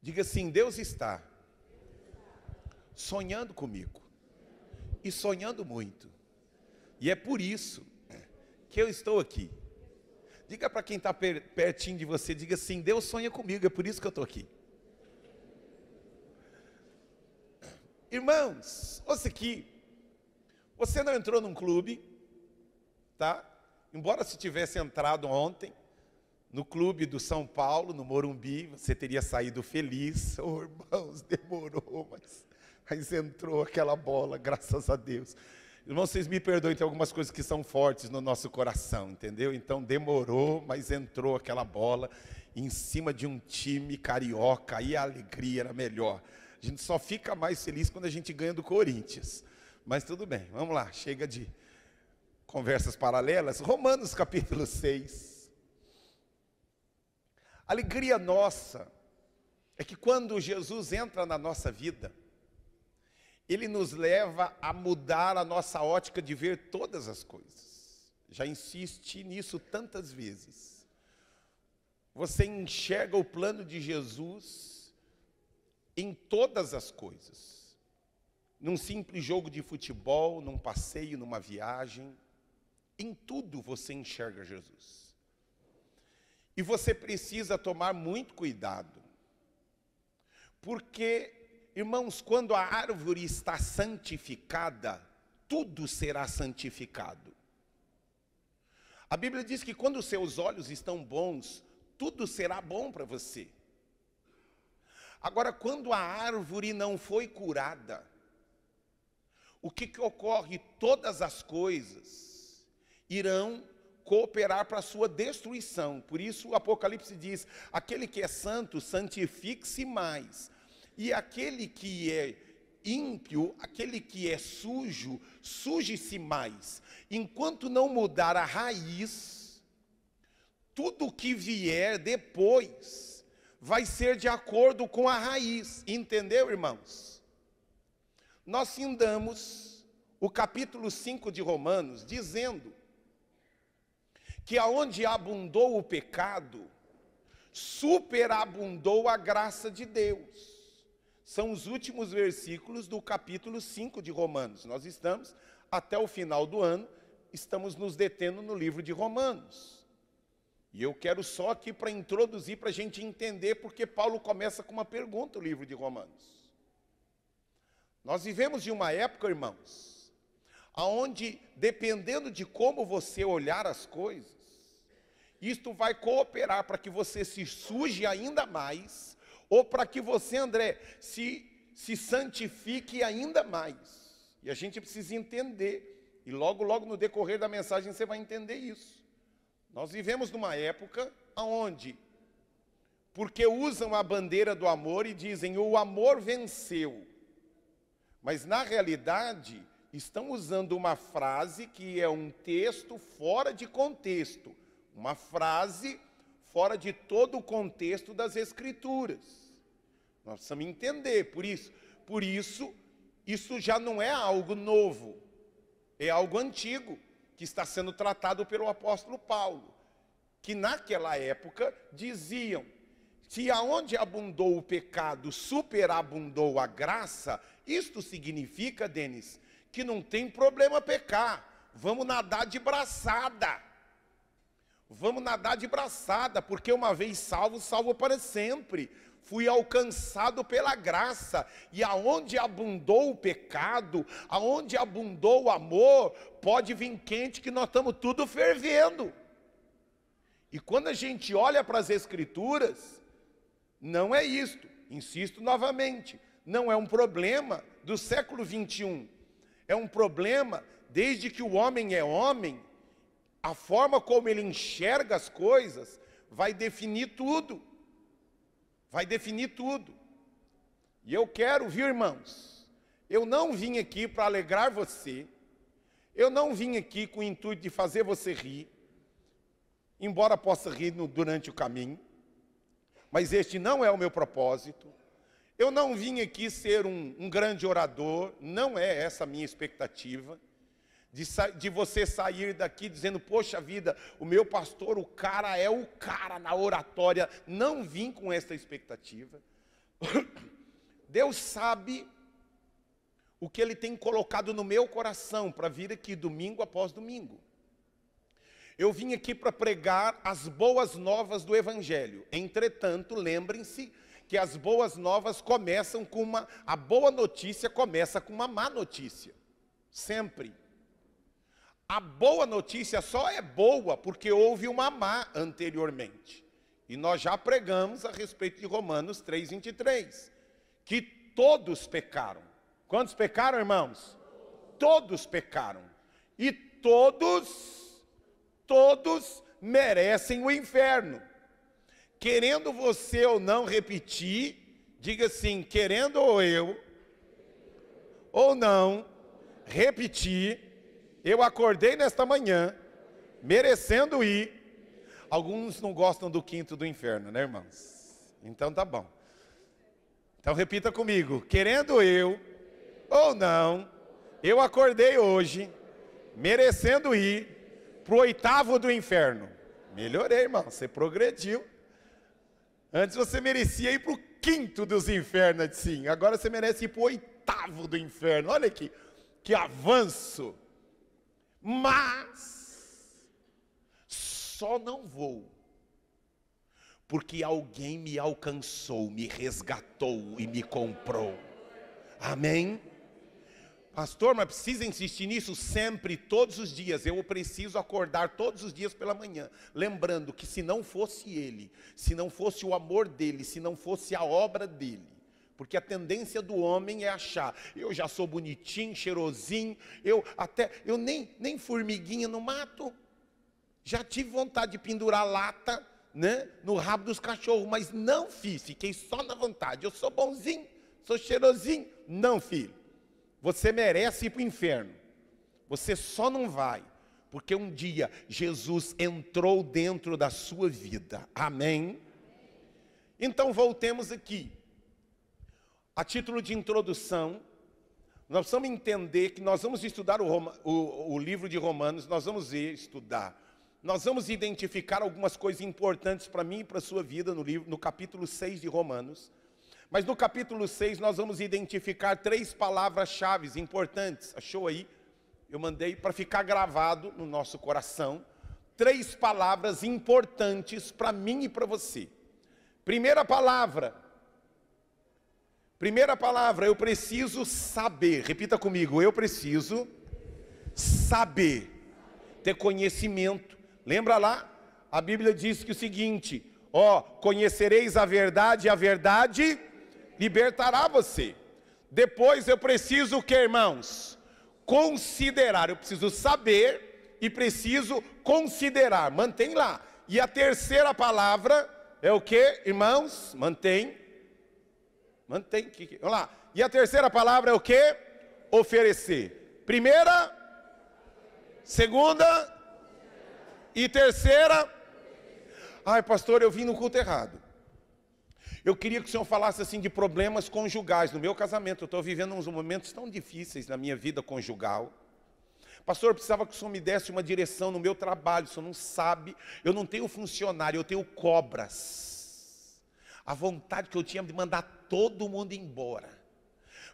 Diga assim: Deus está sonhando comigo e sonhando muito. E é por isso que eu estou aqui. Diga para quem está pertinho de você, diga assim: Deus sonha comigo, é por isso que eu estou aqui. Irmãos, você não entrou num clube, tá? Embora se tivesse entrado ontem no clube do São Paulo, no Morumbi, você teria saído feliz. Oh, irmãos, demorou, mas entrou aquela bola, graças a Deus. Irmãos, vocês me perdoem, tem algumas coisas que são fortes no nosso coração, entendeu? Então demorou, mas entrou aquela bola em cima de um time carioca, aí a alegria era melhor. A gente só fica mais feliz quando a gente ganha do Corinthians. Mas tudo bem, vamos lá, chega de conversas paralelas. Romanos capítulo 6. A alegria nossa é que quando Jesus entra na nossa vida, Ele nos leva a mudar a nossa ótica de ver todas as coisas. Já insisti nisso tantas vezes. Você enxerga o plano de Jesus em todas as coisas. Num simples jogo de futebol, num passeio, numa viagem. Em tudo você enxerga Jesus. E você precisa tomar muito cuidado. Porque, irmãos, quando a árvore está santificada, tudo será santificado. A Bíblia diz que quando os seus olhos estão bons, tudo será bom para você. Agora, quando a árvore não foi curada, o que ocorre? Todas as coisas irão cooperar para a sua destruição. Por isso o Apocalipse diz: aquele que é santo, santifique-se mais. E aquele que é ímpio, aquele que é sujo, suje-se mais. Enquanto não mudar a raiz, tudo que vier depois vai ser de acordo com a raiz. Entendeu, irmãos? Nós findamos o capítulo 5 de Romanos dizendo que aonde abundou o pecado, superabundou a graça de Deus. São os últimos versículos do capítulo 5 de Romanos. Nós estamos, até o final do ano, estamos nos detendo no livro de Romanos. E eu quero só aqui para introduzir, para a gente entender, porque Paulo começa com uma pergunta, o livro de Romanos. Nós vivemos de uma época, irmãos, onde, dependendo de como você olhar as coisas, isto vai cooperar para que você se suje ainda mais, ou para que você, André, se santifique ainda mais. E a gente precisa entender, e logo no decorrer da mensagem você vai entender isso. Nós vivemos numa época onde, porque usam a bandeira do amor e dizem, o amor venceu. Mas na realidade, estão usando uma frase que é um texto fora de contexto. Uma frase fora de todo o contexto das Escrituras. Nós precisamos entender, por isso, isso já não é algo novo, é algo antigo, que está sendo tratado pelo apóstolo Paulo, que naquela época diziam, se aonde abundou o pecado, superabundou a graça, isto significa, Denis, que não tem problema pecar, vamos nadar de braçada. Vamos nadar de braçada, porque uma vez salvo, salvo para sempre. Fui alcançado pela graça, e aonde abundou o pecado, aonde abundou o amor, pode vir quente que nós estamos tudo fervendo. E quando a gente olha para as Escrituras, não é isto, insisto novamente, não é um problema do século 21, é um problema desde que o homem é homem. A forma como ele enxerga as coisas vai definir tudo. Vai definir tudo. E eu quero, viu, irmãos? Eu não vim aqui para alegrar você. Eu não vim aqui com o intuito de fazer você rir. Embora possa rir durante o caminho. Mas este não é o meu propósito. Eu não vim aqui ser um grande orador. Não é essa a minha expectativa. De você sair daqui dizendo, poxa vida, o meu pastor, o cara é o cara na oratória. Não vim com essa expectativa. Deus sabe o que Ele tem colocado no meu coração para vir aqui domingo após domingo. Eu vim aqui para pregar as boas novas do Evangelho. Entretanto, lembrem-se que as boas novas começam com a boa notícia começa com uma má notícia. Sempre. A boa notícia só é boa porque houve uma má anteriormente. E nós já pregamos a respeito de Romanos 3:23, que todos pecaram. Quantos pecaram, irmãos? Todos pecaram. E todos merecem o inferno. Querendo você ou não repetir, diga assim, querendo eu ou não repetir, eu acordei nesta manhã, merecendo ir. Alguns não gostam do quinto do inferno, né, irmãos? Então tá bom. Então repita comigo, querendo eu ou não, eu acordei hoje, merecendo ir para o 8º do inferno. Melhorei, irmão, você progrediu. Antes você merecia ir para o 5º dos infernos, sim. Agora você merece ir para o 8º do inferno. Olha aqui, que avanço. Mas só não vou, porque alguém me alcançou, me resgatou e me comprou. Amém? Pastor, mas precisa insistir nisso sempre, todos os dias. Eu preciso acordar todos os dias pela manhã, lembrando que se não fosse Ele, se não fosse o amor dEle, se não fosse a obra dEle, porque a tendência do homem é achar, eu já sou bonitinho, cheirosinho, eu nem formiguinha no mato, já tive vontade de pendurar lata, né, no rabo dos cachorros, mas não fiz, fiquei só na vontade. Eu sou bonzinho, sou cheirosinho, não, filho. Você merece ir para o inferno. Você só não vai, porque um dia Jesus entrou dentro da sua vida. Amém? Então voltemos aqui. A título de introdução, nós precisamos entender que nós vamos estudar o livro de Romanos, nós vamos estudar. Nós vamos identificar algumas coisas importantes para mim e para a sua vida no capítulo 6 de Romanos. Mas no capítulo 6 nós vamos identificar 3 palavras-chave importantes. Achou aí? Eu mandei para ficar gravado no nosso coração. 3 palavras importantes para mim e para você. Primeira palavra, eu preciso saber. Repita comigo, eu preciso saber, ter conhecimento. Lembra lá? A Bíblia diz que o seguinte, conhecereis a verdade e a verdade libertará você. Depois eu preciso o que, irmãos? Considerar. Eu preciso saber e preciso considerar. Mantém lá. E a terceira palavra é o que, irmãos? Mantém. Vamos lá. E a terceira palavra é o que? Oferecer. Primeira, segunda e terceira. Ai, pastor, eu vim no culto errado. Eu queria que o senhor falasse assim de problemas conjugais. No meu casamento, eu estou vivendo uns momentos tão difíceis na minha vida conjugal. Pastor, eu precisava que o senhor me desse uma direção no meu trabalho. O senhor não sabe, eu não tenho funcionário, eu tenho cobras. A vontade que eu tinha de mandar todo mundo embora.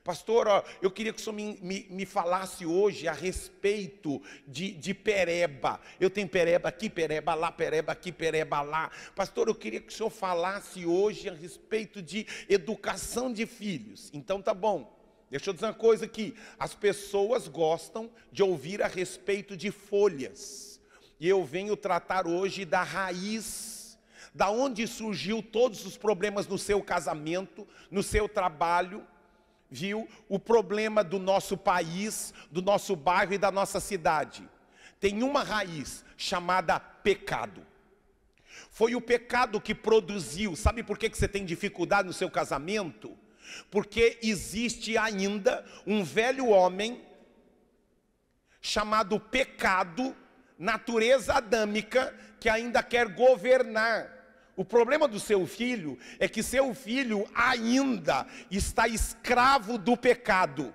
Pastor, eu queria que o senhor me falasse hoje a respeito de pereba. Eu tenho pereba aqui, pereba lá, pereba aqui, pereba lá. Pastor, eu queria que o senhor falasse hoje a respeito de educação de filhos. Então tá bom, deixa eu dizer uma coisa aqui. As pessoas gostam de ouvir a respeito de folhas. E eu venho tratar hoje da raiz, da onde surgiu todos os problemas no seu casamento, no seu trabalho. Viu? O problema do nosso país, do nosso bairro e da nossa cidade. Tem uma raiz chamada pecado. Foi o pecado que produziu. Sabe por que você tem dificuldade no seu casamento? Porque existe ainda um velho homem chamado pecado, natureza adâmica, que ainda quer governar. O problema do seu filho é que seu filho ainda está escravo do pecado.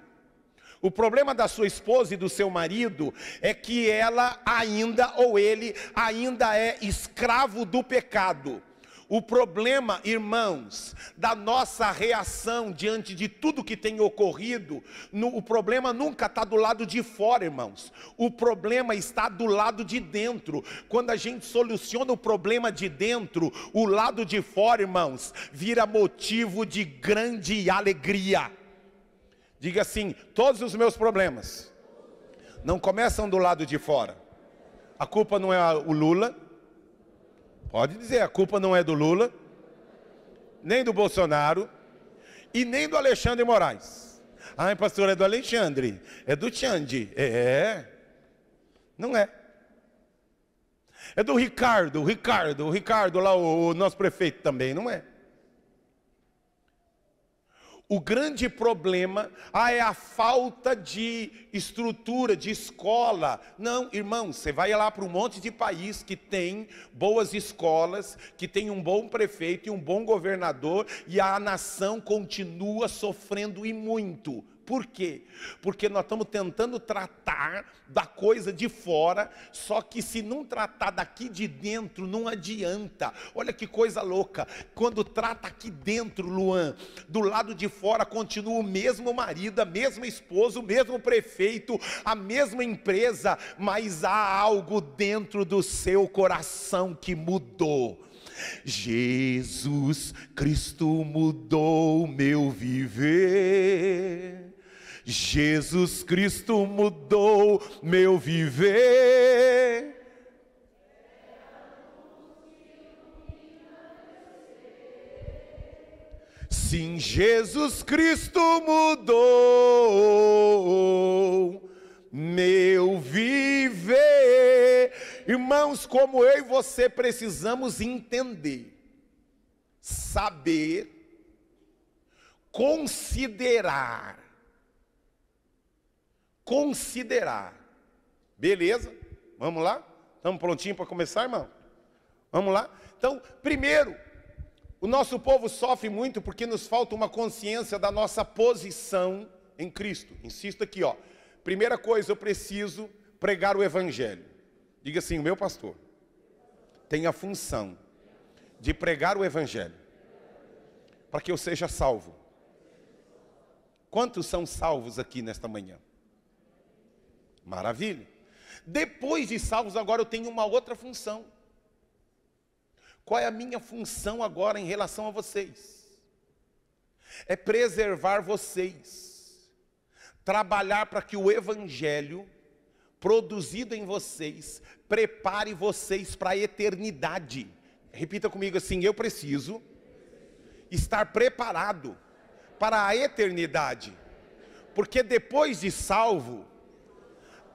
O problema da sua esposa e do seu marido é que ela ainda, ou ele, ainda é escravo do pecado. O problema, irmãos, da nossa reação diante de tudo que tem ocorrido, o problema nunca está do lado de fora, irmãos. O problema está do lado de dentro. Quando a gente soluciona o problema de dentro, o lado de fora, irmãos, vira motivo de grande alegria. Diga assim: todos os meus problemas não começam do lado de fora. A culpa não é o Lula. Pode dizer, a culpa não é do Lula, nem do Bolsonaro, e nem do Alexandre Moraes. Ai, pastor, é do Alexandre, é do Xande. Não é. É do Ricardo lá, o nosso prefeito também, não é. O grande problema é a falta de estrutura, de escola. Não, irmão, você vai lá para um monte de país que tem boas escolas, que tem um bom prefeito e um bom governador, e a nação continua sofrendo e muito. Por quê? Porque nós estamos tentando tratar da coisa de fora, só que se não tratar daqui de dentro, não adianta. Olha que coisa louca, quando trata aqui dentro, Luan, do lado de fora continua o mesmo marido, a mesma esposa, o mesmo prefeito, a mesma empresa, mas há algo dentro do seu coração que mudou. Jesus Cristo mudou o meu viver. Jesus Cristo mudou meu viver. Sim, Jesus Cristo mudou meu viver. Irmãos, como eu e você precisamos entender, saber, considerar. Beleza? Vamos lá? Estamos prontinhos para começar, irmão? Vamos lá? Então, primeiro, o nosso povo sofre muito porque nos falta uma consciência da nossa posição em Cristo. Insisto aqui, ó. Primeira coisa, eu preciso pregar o Evangelho. Diga assim: o meu pastor tem a função de pregar o Evangelho para que eu seja salvo. Quantos são salvos aqui nesta manhã? Maravilha. Depois de salvos, agora eu tenho uma outra função. Qual é a minha função agora em relação a vocês? É preservar vocês, trabalhar para que o Evangelho produzido em vocês prepare vocês para a eternidade. Repita comigo assim: eu preciso estar preparado para a eternidade, porque depois de salvo,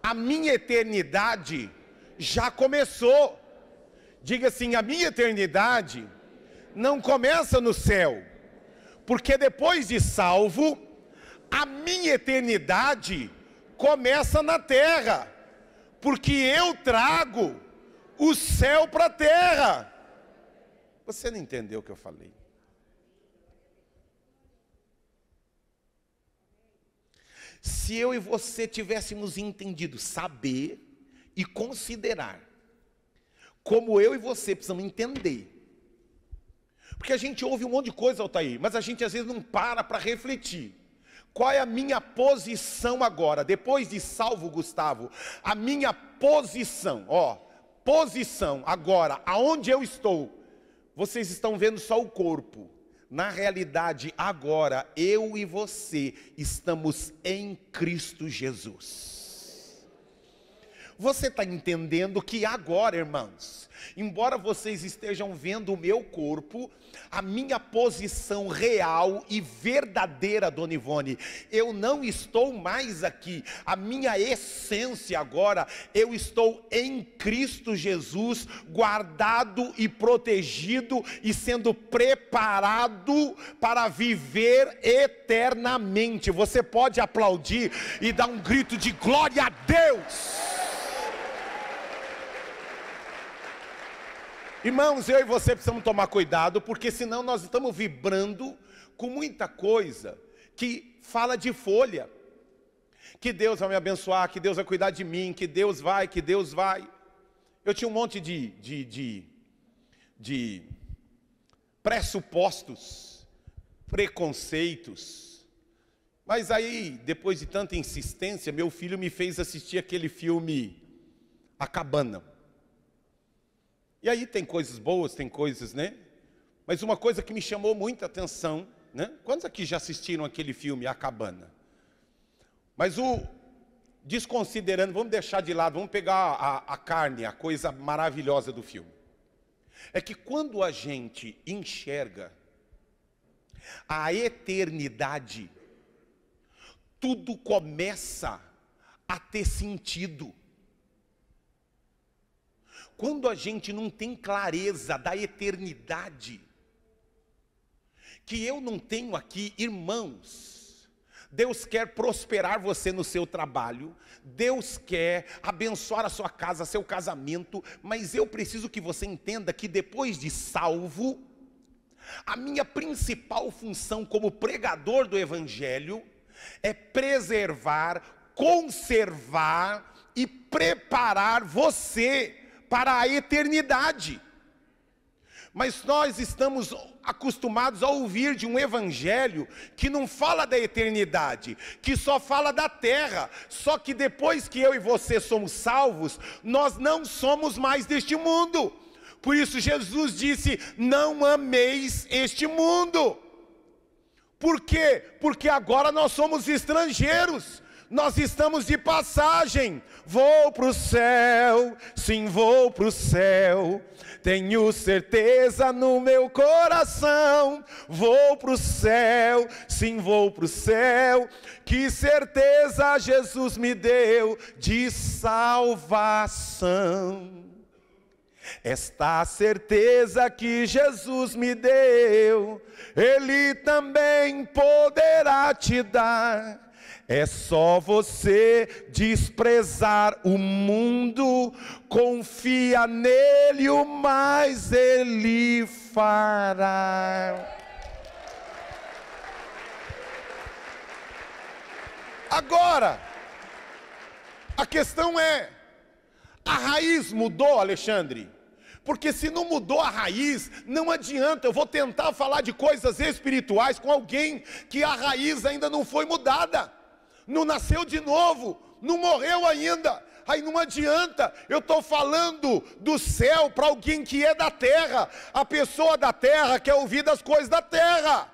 a minha eternidade já começou. Diga assim: a minha eternidade não começa no céu, porque depois de salvo, a minha eternidade começa na terra, porque eu trago o céu para a terra. Você não entendeu o que eu falei? Se eu e você tivéssemos entendido, saber e considerar, como eu e você precisamos entender, porque a gente ouve um monte de coisa, Altair, mas a gente às vezes não para refletir. Qual é a minha posição agora, depois de salvo, Gustavo? A minha posição, posição agora, aonde eu estou? Vocês estão vendo só o corpo. Na realidade, agora, eu e você estamos em Cristo Jesus. Você está entendendo que agora, irmãos, embora vocês estejam vendo o meu corpo, a minha posição real e verdadeira, Dona Ivone, eu não estou mais aqui. A minha essência agora, eu estou em Cristo Jesus, guardado e protegido e sendo preparado para viver eternamente. Você pode aplaudir e dar um grito de glória a Deus. Irmãos, eu e você precisamos tomar cuidado, porque senão nós estamos vibrando com muita coisa que fala de folha. Que Deus vai me abençoar, que Deus vai cuidar de mim, que Deus vai. Eu tinha um monte de pressupostos, preconceitos. Mas aí, depois de tanta insistência, meu filho me fez assistir aquele filme A Cabana. E aí tem coisas boas, tem coisas, né? Mas uma coisa que me chamou muita atenção, né? Quantos aqui já assistiram aquele filme A Cabana? Mas desconsiderando, vamos deixar de lado, vamos pegar a carne, a coisa maravilhosa do filme. É que quando a gente enxerga a eternidade, tudo começa a ter sentido. Quando a gente não tem clareza da eternidade, que eu não tenho aqui, irmãos, Deus quer prosperar você no seu trabalho, Deus quer abençoar a sua casa, seu casamento, mas eu preciso que você entenda que depois de salvo, a minha principal função como pregador do Evangelho é preservar, conservar e preparar você para a eternidade. Mas nós estamos acostumados a ouvir de um evangelho que não fala da eternidade, que só fala da terra. Só que depois que eu e você somos salvos, nós não somos mais deste mundo. Por isso Jesus disse: não ameis este mundo. Por quê? Porque agora nós somos estrangeiros. Nós estamos de passagem. Vou para o céu, sim, vou para o céu. Tenho certeza no meu coração. Vou para o céu, sim, vou para o céu. Que certeza Jesus me deu de salvação. Esta certeza que Jesus me deu, Ele também poderá te dar. É só você desprezar o mundo, confia nele, o mais ele fará. Agora, a questão é, a raiz mudou, Alexandre? Porque se não mudou a raiz, não adianta, eu vou tentar falar de coisas espirituais com alguém que a raiz ainda não foi mudada. Não nasceu de novo, não morreu ainda. Aí não adianta, eu estou falando do céu para alguém que é da terra. A pessoa da terra quer ouvir das coisas da terra.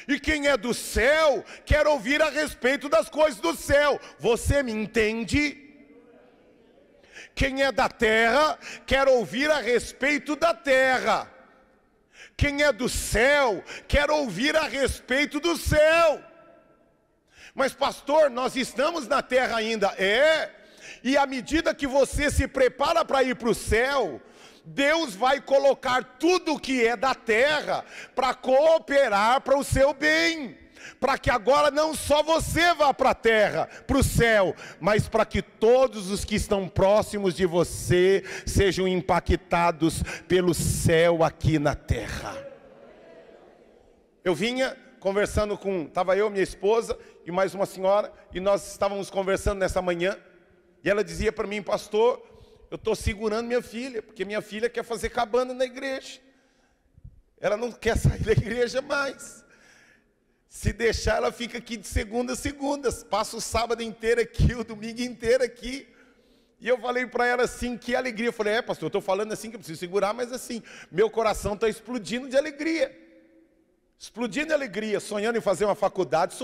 E quem é do céu quer ouvir a respeito das coisas do céu. Você me entende? Quem é da terra quer ouvir a respeito da terra. Quem é do céu quer ouvir a respeito do céu. Mas pastor, nós estamos na terra ainda. E à medida que você se prepara para ir para o céu, Deus vai colocar tudo o que é da terra para cooperar para o seu bem. Para que agora não só você vá para a terra, para o céu, mas para que todos os que estão próximos de você sejam impactados pelo céu aqui na terra. Eu vinha conversando estava eu, minha esposa e mais uma senhora, e nós estávamos conversando nessa manhã, e ela dizia para mim: pastor, eu estou segurando minha filha, porque minha filha quer fazer cabana na igreja, ela não quer sair da igreja mais, se deixar ela fica aqui de segunda a segunda, passa o sábado inteiro aqui, o domingo inteiro aqui. E eu falei para ela assim, que alegria. Eu falei: pastor, eu estou falando assim que eu preciso segurar, mas assim, meu coração está explodindo de alegria. Explodindo de alegria, sonhando em fazer uma faculdade,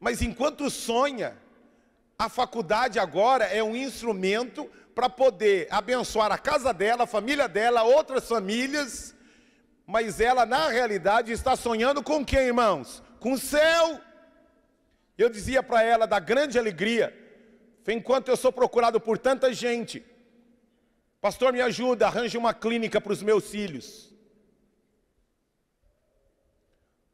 Mas enquanto sonha, a faculdade agora é um instrumento para poder abençoar a casa dela, a família dela, outras famílias. Mas ela, na realidade, está sonhando com quem, irmãos? Com o céu. Eu dizia para ela da grande alegria, enquanto eu sou procurado por tanta gente: pastor, me ajuda, arranje uma clínica para os meus filhos.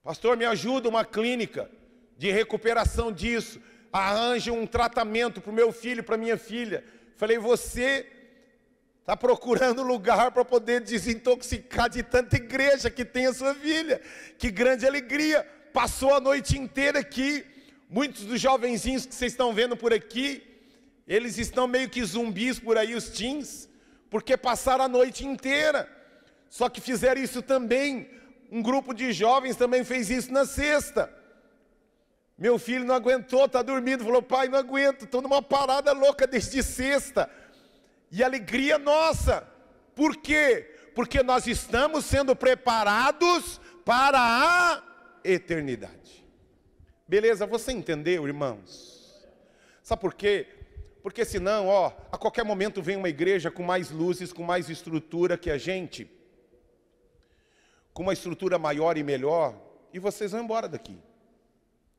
Pastor, me ajuda uma clínica de recuperação disso. Arranje um tratamento para o meu filho, para a minha filha. Falei: você está procurando lugar para poder desintoxicar de tanta igreja que tem a sua filha. Que grande alegria. Passou a noite inteira aqui. Muitos dos jovenzinhos que vocês estão vendo por aqui, eles estão meio que zumbis por aí, os teens, porque passaram a noite inteira. Só que fizeram isso também, um grupo de jovens também fez isso na sexta. Meu filho não aguentou, está dormindo, falou: pai, não aguento, estou numa parada louca desde sexta. E alegria nossa, por quê? Porque nós estamos sendo preparados para a eternidade. Beleza, você entendeu, irmãos? Sabe por quê? Porque senão, a qualquer momento vem uma igreja com mais luzes, com mais estrutura que a gente, com uma estrutura maior e melhor, e vocês vão embora daqui.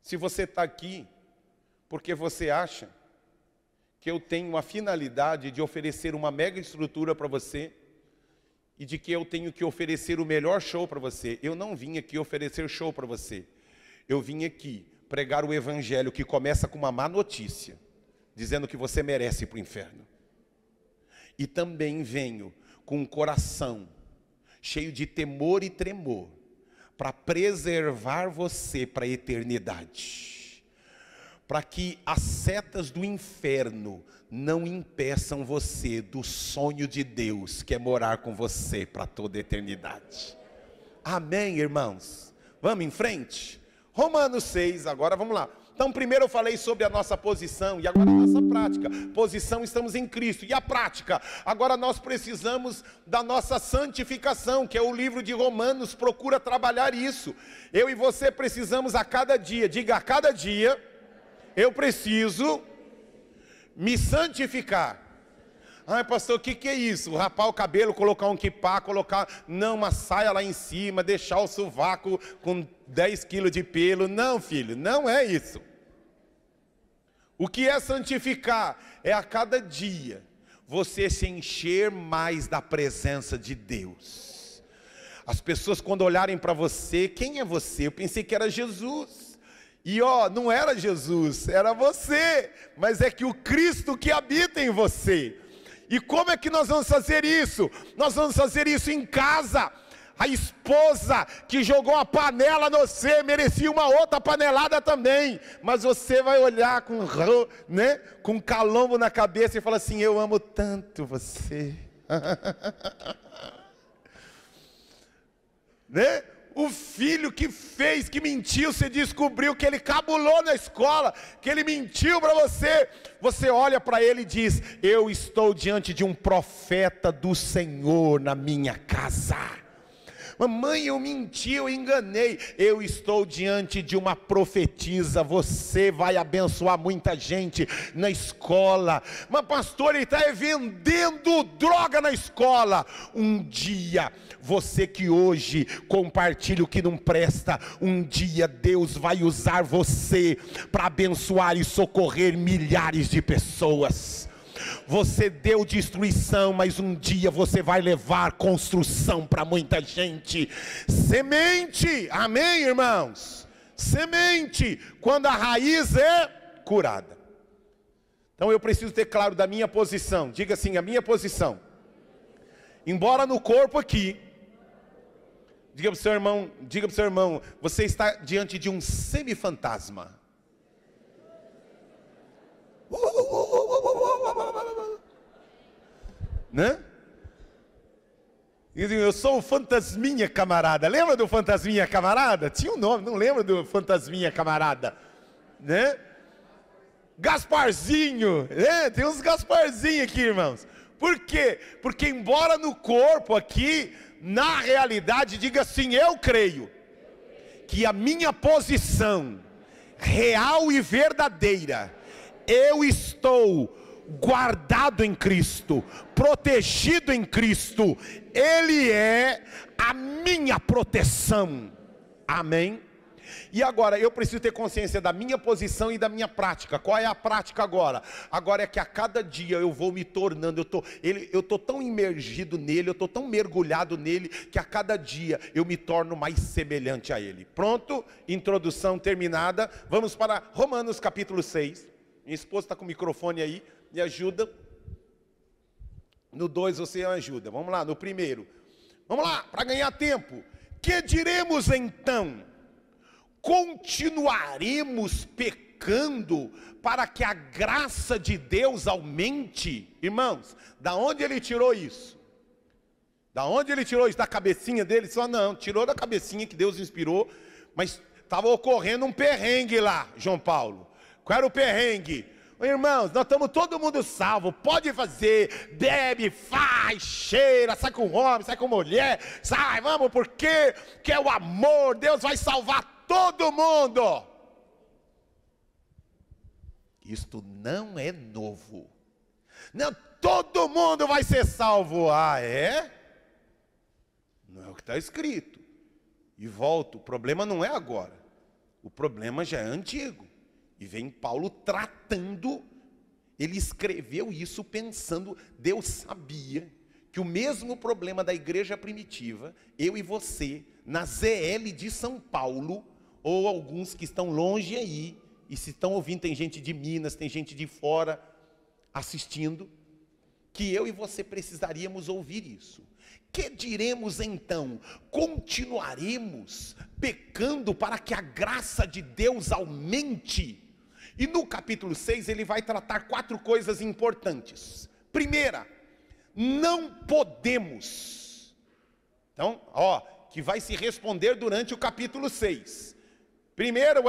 Se você está aqui porque você acha que eu tenho a finalidade de oferecer uma mega estrutura para você, e de que eu tenho que oferecer o melhor show para você, eu não vim aqui oferecer show para você. Eu vim aqui pregar o evangelho que começa com uma má notícia, dizendo que você merece ir para o inferno. E também venho com um coração cheio de temor e tremor, para preservar você para a eternidade, para que as setas do inferno não impeçam você do sonho de Deus, que é morar com você para toda a eternidade. Amém, irmãos? Vamos em frente? Romanos 6, agora vamos lá. Então, primeiro eu falei sobre a nossa posição, e agora a nossa prática. Posição, estamos em Cristo. E a prática? Agora nós precisamos da nossa santificação, que é o livro de Romanos, procura trabalhar isso. Eu e você precisamos a cada dia, diga: a cada dia, eu preciso me santificar. Ai, pastor, o que é isso? Rapar o cabelo, colocar um quipá, não, uma saia lá em cima, deixar o sovaco com 10 quilos de pelo. Não, filho, não é isso. O que é santificar? É a cada dia você se encher mais da presença de Deus. As pessoas, quando olharem para você: quem é você? Eu pensei que era Jesus. E não era Jesus, era você. Mas é que o Cristo que habita em você. E como é que nós vamos fazer isso? Nós vamos fazer isso em casa. A esposa que jogou a panela no você merecia uma outra panelada também. Mas você vai olhar com calombo na cabeça e falar assim: eu amo tanto você. Né? O filho que mentiu, você descobriu que ele cabulou na escola, que ele mentiu para você. Você olha para ele e diz: eu estou diante de um profeta do Senhor na minha casa. Mamãe, eu menti, eu enganei. Eu estou diante de uma profetisa. Você vai abençoar muita gente na escola. Mas pastor, ele está vendendo droga na escola. Um dia, você que hoje compartilha o que não presta, um dia Deus vai usar você para abençoar e socorrer milhares de pessoas. Você deu destruição, mas um dia você vai levar construção para muita gente. Semente, amém, irmãos? Semente, quando a raiz é curada. Então eu preciso ter claro da minha posição. Diga assim: a minha posição. Embora no corpo aqui, diga para o seu irmão, você está diante de um semi-fantasma. Né? Eu sou o fantasminha camarada. Lembra do fantasminha camarada? Tinha um nome, não lembro do fantasminha camarada, né? Gasparzinho, né? Tem uns Gasparzinho aqui, irmãos. Por quê? Porque embora no corpo aqui, na realidade, diga assim: eu creio que a minha posição real e verdadeira, eu estou guardado em Cristo, protegido em Cristo. Ele é a minha proteção. Amém? E agora eu preciso ter consciência da minha posição e da minha prática. Qual é a prática agora? Agora é que a cada dia eu vou me tornando, eu estou tão imergido nele, eu estou tão mergulhado nele, que a cada dia eu me torno mais semelhante a ele. Pronto? Introdução terminada. Vamos para Romanos capítulo 6. Minha esposa está com o microfone aí, me ajuda. No 2 você me ajuda. Vamos lá, no primeiro. Vamos lá, para ganhar tempo. Que diremos então? Continuaremos pecando para que a graça de Deus aumente? Irmãos, da onde ele tirou isso? Da onde ele tirou isso? Da cabecinha dele? Só não, tirou da cabecinha que Deus inspirou, mas estava ocorrendo um perrengue lá, João Paulo. Qual era o perrengue? Irmãos, nós estamos todo mundo salvo, pode fazer, bebe, faz, cheira, sai com homem, sai com mulher, sai, vamos, porque que é o amor, Deus vai salvar todo mundo. Isto não é novo. Não, todo mundo vai ser salvo. Ah, é? Não é o que está escrito. E volto, o problema não é agora. O problema já é antigo. E vem Paulo tratando, ele escreveu isso pensando, Deus sabia que o mesmo problema da igreja primitiva, eu e você, na ZL de São Paulo, ou alguns que estão longe aí, e se estão ouvindo, tem gente de Minas, tem gente de fora assistindo, que eu e você precisaríamos ouvir isso. Que diremos então? Continuaremos pecando para que a graça de Deus aumente? E no capítulo 6 ele vai tratar 4 coisas importantes. Primeira, não podemos. Então, que vai se responder durante o capítulo 6. Primeiro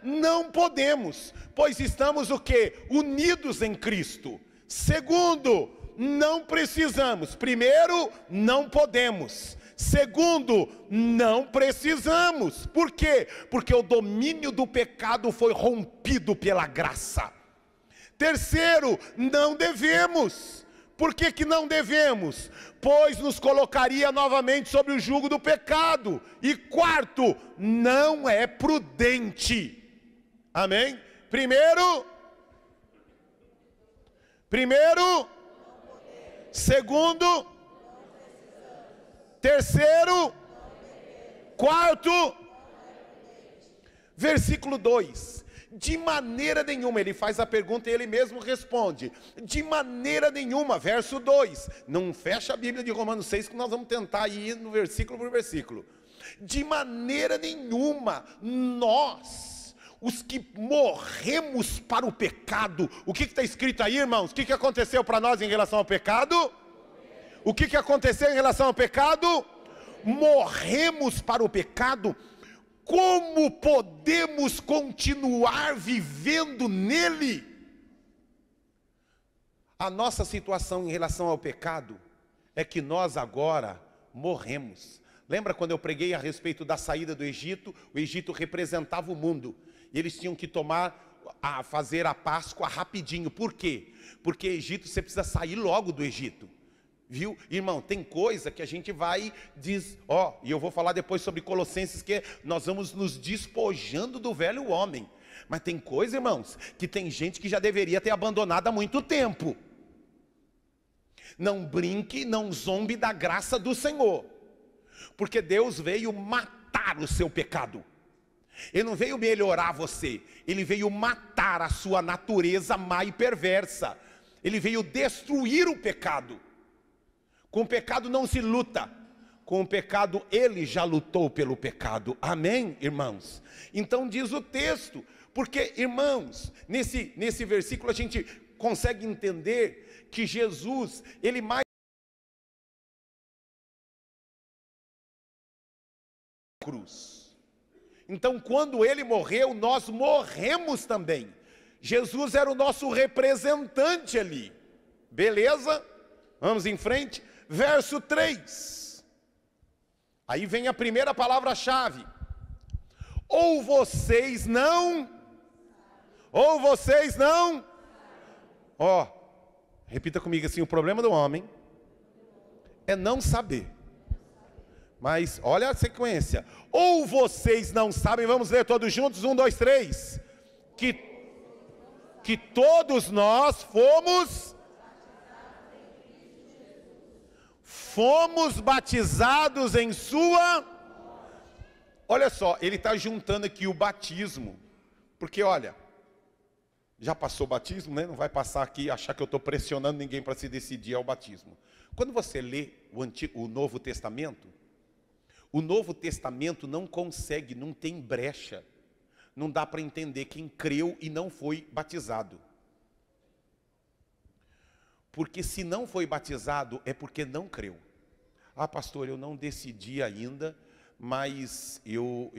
não podemos, pois estamos o quê? Unidos em Cristo. Segundo, não precisamos. Primeiro, não podemos. Segundo, não precisamos. Por quê? Porque o domínio do pecado foi rompido pela graça. Terceiro, não devemos. Por que que não devemos? Pois nos colocaria novamente sobre o jugo do pecado. E quarto, não é prudente. Amém? Primeiro, segundo, terceiro, quarto, versículo 2. De maneira nenhuma, ele faz a pergunta e ele mesmo responde. De maneira nenhuma, verso 2. Não fecha a Bíblia de Romanos 6, que nós vamos tentar ir no versículo por versículo. De maneira nenhuma, nós, os que morremos para o pecado. O que está escrito aí, irmãos? O que aconteceu para nós em relação ao pecado? O que aconteceu em relação ao pecado? Morremos para o pecado. Como podemos continuar vivendo nele? A nossa situação em relação ao pecado é que nós agora morremos. Lembra quando eu preguei a respeito da saída do Egito? O Egito representava o mundo. E eles tinham que fazer a Páscoa rapidinho. Por quê? Porque Egito, você precisa sair logo do Egito. Viu? Irmão, tem coisa que a gente e eu vou falar depois sobre Colossenses, que nós vamos nos despojando do velho homem. Mas tem coisa, irmãos, que tem gente que já deveria ter abandonado há muito tempo. Não brinque, não zombe da graça do Senhor. Porque Deus veio matar o seu pecado. Ele não veio melhorar você, ele veio matar a sua natureza má e perversa. Ele veio destruir o pecado. Com o pecado não se luta, com o pecado ele já lutou pelo pecado. Amém, irmãos? Então diz o texto, porque, irmãos, nesse versículo a gente consegue entender que Jesus, ele mais cruz. Então quando ele morreu, nós morremos também. Jesus era o nosso representante ali. Beleza? Vamos em frente. Verso 3. Aí vem a primeira palavra-chave. Ou vocês não. Repita comigo assim: o problema do homem é não saber. Mas olha a sequência. Ou vocês não sabem, vamos ler todos juntos, 1, 2, 3. Que todos nós fomos batizados em sua. Olha só, ele está juntando aqui o batismo. Porque olha, já passou o batismo, né? Não vai passar aqui e achar que eu estou pressionando ninguém para se decidir ao batismo. Quando você lê o Novo Testamento, o Novo Testamento não consegue, não tem brecha. Não dá para entender quem creu e não foi batizado. Porque se não foi batizado é porque não creu. Ah, pastor, eu não decidi ainda, mas eu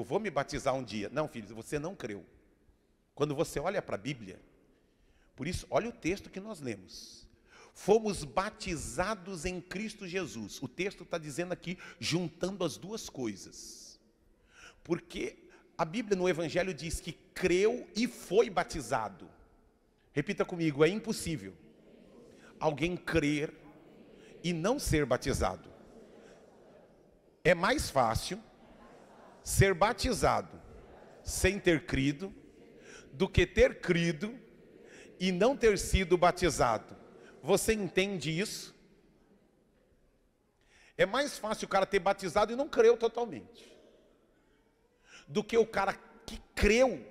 vou me batizar um dia. Não, filho, você não creu. Quando você olha para a Bíblia, por isso, olha o texto que nós lemos. Fomos batizados em Cristo Jesus. O texto está dizendo aqui, juntando as duas coisas. Porque a Bíblia no Evangelho diz que creu e foi batizado. Repita comigo, é impossível alguém crer e não ser batizado. É mais fácil ser batizado sem ter crido do que ter crido e não ter sido batizado. Você entende isso? É mais fácil o cara ter batizado e não creu totalmente, do que o cara que creu.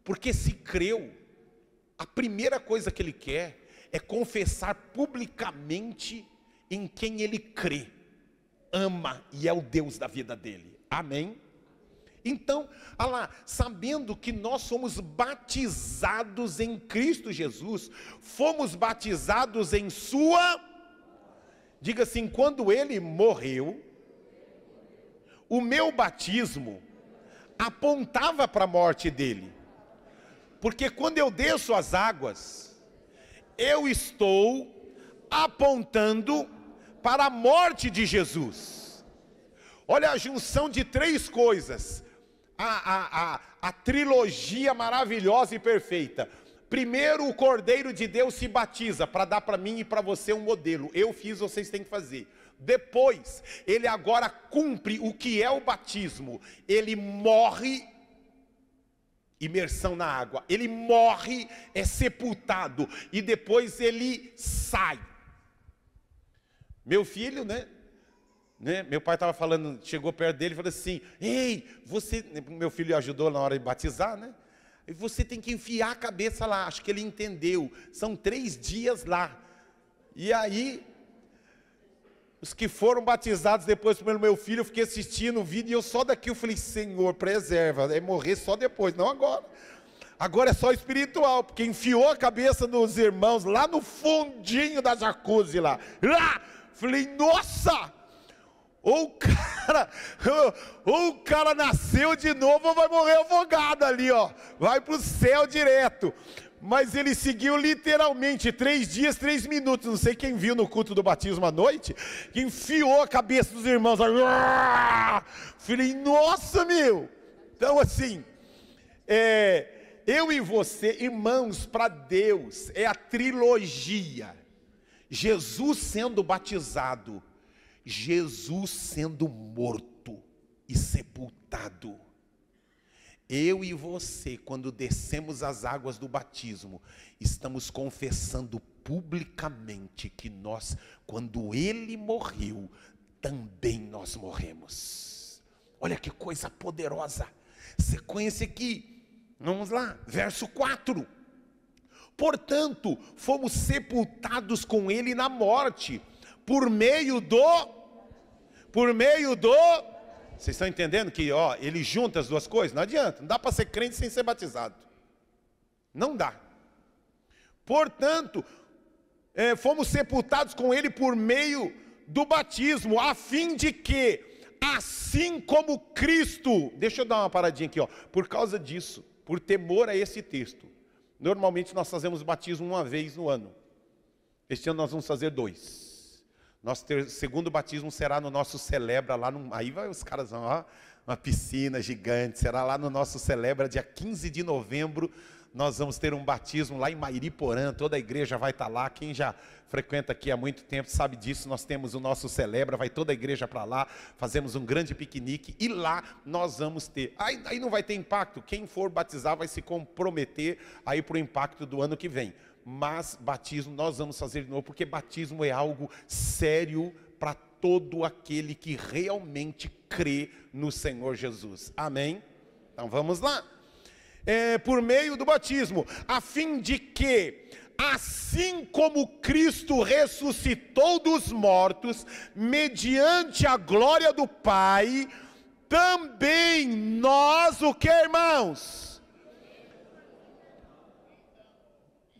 Porque se creu, a primeira coisa que ele quer é confessar publicamente em quem ele crê, ama e é o Deus da vida dele. Amém? Então, olha lá, sabendo que nós somos batizados em Cristo Jesus, fomos batizados em sua, diga assim, quando ele morreu, o meu batismo apontava para a morte dele, porque quando eu desço as águas, eu estou apontando para a morte de Jesus. Olha a junção de três coisas, a trilogia maravilhosa e perfeita. Primeiro, o Cordeiro de Deus se batiza, para dar para mim e para você um modelo. Eu fiz, vocês têm que fazer. Depois, ele agora cumpre o que é o batismo. Ele morre, imersão na água. Ele morre, é sepultado. E depois ele sai. Meu filho, né? Meu pai estava falando, chegou perto dele e falou assim, ei, você, meu filho ajudou na hora de batizar, né? E você tem que enfiar a cabeça lá, acho que ele entendeu, são 3 dias lá. E aí, os que foram batizados depois pelo meu filho, eu fiquei assistindo o vídeo e eu só daqui eu falei, Senhor, preserva, é morrer só depois, não agora. Agora é só espiritual, porque enfiou a cabeça dos irmãos lá no fundinho da jacuzzi lá. Falei, nossa! Ou o cara nasceu de novo ou vai morrer afogado ali, ó. Vai para o céu direto. Mas ele seguiu literalmente 3 dias, 3 minutos. Não sei quem viu no culto do batismo à noite, que enfiou a cabeça dos irmãos. Falei, nossa, meu. Então assim, eu e você, irmãos, para Deus, é a trilogia. Jesus sendo batizado, Jesus sendo morto e sepultado. Eu e você, quando descemos as águas do batismo, estamos confessando publicamente que nós, quando ele morreu, também nós morremos. Olha que coisa poderosa. Sequência aqui, vamos lá, verso 4. Portanto, fomos sepultados com ele na morte, por meio do, vocês estão entendendo que, ó, ele junta as duas coisas? Não adianta, não dá para ser crente sem ser batizado, não dá. Portanto, fomos sepultados com ele por meio do batismo, a fim de que, assim como Cristo, deixa eu dar uma paradinha aqui, ó, por causa disso, por temor a esse texto, normalmente nós fazemos batismo uma vez no ano, este ano nós vamos fazer 2. Nosso segundo batismo será no nosso Celebra, lá no, aí vai os caras vão, ó, uma piscina gigante, será lá no nosso Celebra, dia 15 de novembro, nós vamos ter um batismo lá em Mairiporã, toda a igreja vai estar lá, quem já frequenta aqui há muito tempo sabe disso, nós temos o nosso Celebra, vai toda a igreja para lá, fazemos um grande piquenique, e lá nós vamos ter, aí não vai ter impacto, quem for batizar vai se comprometer aí para o impacto do ano que vem. Mas batismo nós vamos fazer de novo, porque batismo é algo sério para todo aquele que realmente crê no Senhor Jesus. Amém? Então vamos lá. Por meio do batismo, a fim de que, assim como Cristo ressuscitou dos mortos, mediante a glória do Pai, também nós, o que, irmãos?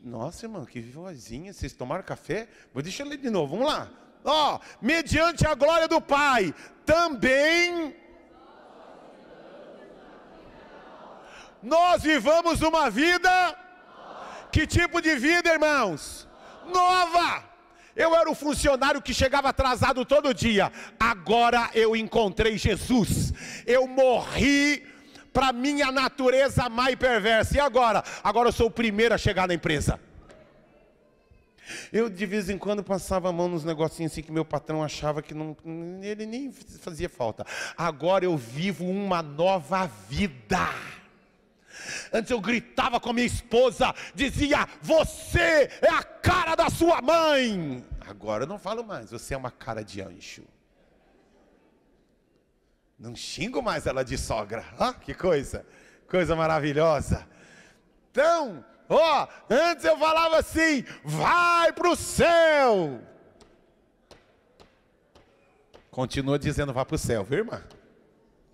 Nossa, irmão, que vozinha, vocês tomaram café? Deixa eu ler de novo, vamos lá. ó, mediante a glória do Pai, também nós vivamos uma vida. Que tipo de vida, irmãos? Nova. Eu era o funcionário que chegava atrasado todo dia. Agora eu encontrei Jesus. Eu morri para minha natureza má e perversa. E agora? Agora eu sou o primeiro a chegar na empresa. Eu de vez em quando passava a mão nos negocinhos assim que meu patrão achava que não, ele nem fazia falta. Agora eu vivo uma nova vida. Antes eu gritava com a minha esposa, dizia: você é a cara da sua mãe. Agora eu não falo mais, você é uma cara de anjo. Não xingo mais ela de sogra. Ah, que coisa maravilhosa. Então, ó, antes eu falava assim: vai para o céu. Continua dizendo: vá para o céu, viu, irmã?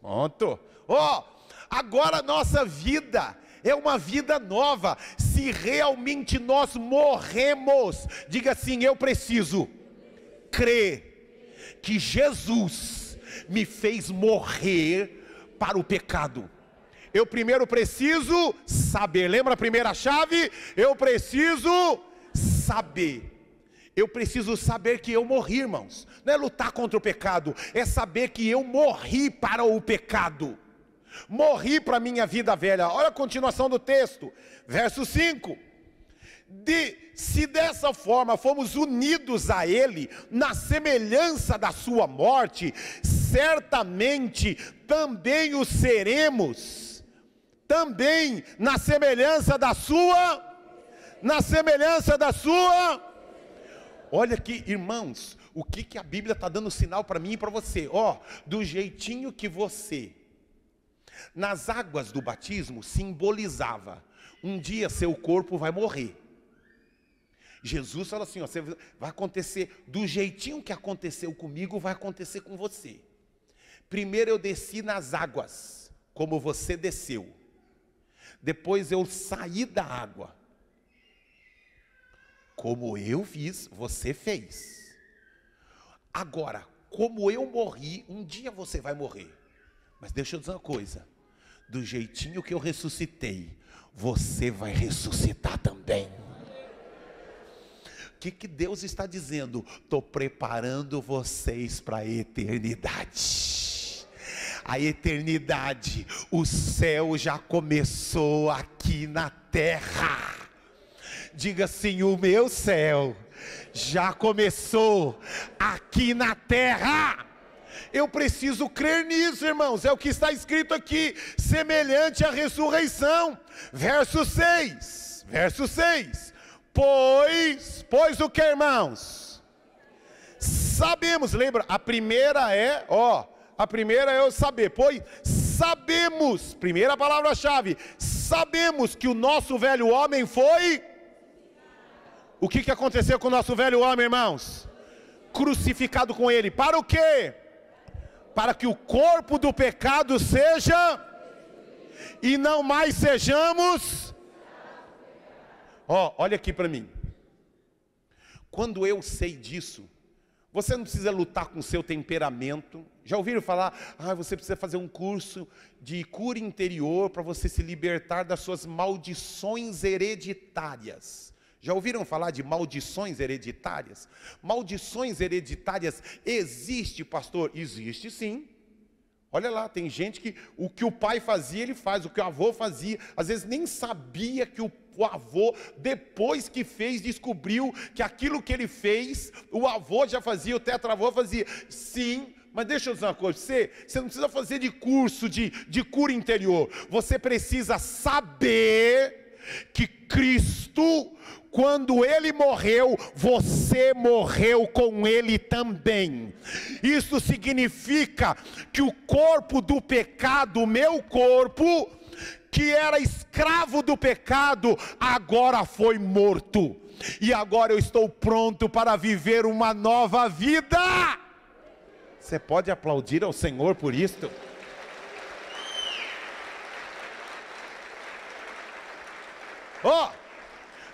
Pronto. Ó, agora a nossa vida é uma vida nova. Se realmente nós morremos, diga assim: eu preciso crer que Jesus me fez morrer para o pecado. Eu primeiro preciso saber. Lembra a primeira chave? Eu preciso saber. Eu preciso saber que eu morri, irmãos. Não é lutar contra o pecado, é saber que eu morri para o pecado. Morri para a minha vida velha. Olha a continuação do texto, verso 5. Se dessa forma fomos unidos a Ele, na semelhança da sua morte, certamente também o seremos, também na semelhança da sua, olha aqui, irmãos, o que a Bíblia está dando sinal para mim e para você, ó, do jeitinho que você, nas águas do batismo, simbolizava, um dia seu corpo vai morrer. Jesus fala assim, ó, vai acontecer, do jeitinho que aconteceu comigo, vai acontecer com você. Primeiro eu desci nas águas, como você desceu. Depois eu saí da água. Como eu fiz, você fez. Agora, como eu morri, um dia você vai morrer. Mas deixa eu dizer uma coisa, do jeitinho que eu ressuscitei, você vai ressuscitar também. O que Deus está dizendo? Estou preparando vocês para a eternidade. A eternidade, o céu já começou aqui na terra. Diga assim, o meu céu já começou aqui na terra. Eu preciso crer nisso, irmãos, é o que está escrito aqui, semelhante à ressurreição. Verso 6, pois o que, irmãos? Sabemos, lembra, a primeira é o saber, pois sabemos, primeira palavra-chave, sabemos que o nosso velho homem foi, o que aconteceu com o nosso velho homem, irmãos? Crucificado com ele, para o quê? Para que o corpo do pecado seja, e não mais sejamos, olha aqui para mim, quando eu sei disso, você não precisa lutar com o seu temperamento. Já ouviram falar, você precisa fazer um curso de cura interior para você se libertar das suas maldições hereditárias. Já ouviram falar de maldições hereditárias? Maldições hereditárias existe, pastor? Existe sim. Olha lá, tem gente que o que o pai fazia, ele faz, o que o avô fazia, às vezes nem sabia que o avô, depois que fez, descobriu que aquilo que ele fez, o avô já fazia, o tetravô fazia. Sim, mas deixa eu dizer uma coisa, você não precisa fazer de curso de cura interior, você precisa saber que Cristo, quando Ele morreu, você morreu com Ele também. Isso significa que o corpo do pecado, o meu corpo, que era escravo do pecado, agora foi morto. E agora eu estou pronto para viver uma nova vida. Você pode aplaudir ao Senhor por isto?